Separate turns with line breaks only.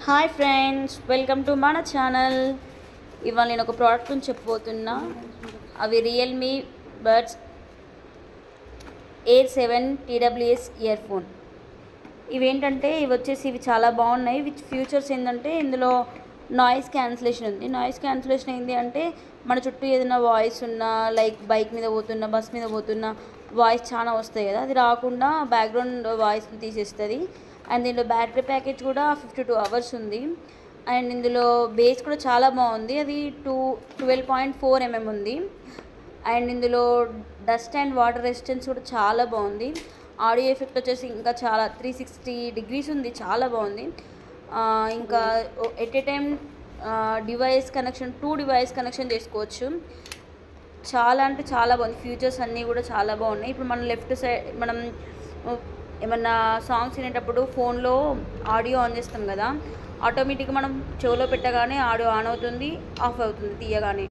Hi friends, welcome to మన channel. ఇవాళ నేను ఒక ప్రోడక్ట్ గురించి చెప్పబోతున్నా. అవి Realme buds air 7 TWS year phone. ఇవేంటంటే ఇవి చాలా బాగున్నాయి. ఫ్యూచర్స్ ఏంటంటే ఇందులో నాయిస్ క్యాన్సిలేషన్ ఉంది. నాయిస్ క్యాన్సిలేషన్ ఏంటి అంటే మన చుట్టూ ఏదైనా వాయిస్ ఉన్నా, లైక్ బైక్ మీద పోతున్నా, బస్ మీద పోతున్నా వాయిస్ చాలా వస్తాయి కదా, అది రాకుండా బ్యాక్గ్రౌండ్ వాయిస్ని తీసేస్తుంది. అండ్ దీనిలో బ్యాటరీ ప్యాకేజ్ కూడా 52 అవర్స్ ఉంది. అండ్ ఇందులో బేస్ కూడా చాలా బాగుంది, అది 12.4 mm ఉంది. అండ్ ఇందులో డస్ట్ అండ్ వాటర్ రెసిస్టెన్స్ కూడా చాలా బాగుంది. ఆడియో ఎఫెక్ట్ వచ్చేసి ఇంకా చాలా 360 degrees ఉంది, చాలా బాగుంది. ఇంకా at a time two device connection చేసుకోవచ్చు. చాలా అంటే చాలా బాగుంది. ఫీచర్స్ అన్నీ కూడా చాలా బాగున్నాయి. ఇప్పుడు మనం లెఫ్ట్ సైడ్ ఏమన్నా సాంగ్స్ వినేటప్పుడు ఫోన్లో ఆడియో ఆన్ చేస్తాం కదా, ఆటోమేటిక్గా మనం చెవిలో పెట్టగానే ఆడియో ఆన్ అవుతుంది, ఆఫ్ అవుతుంది తీయగానే.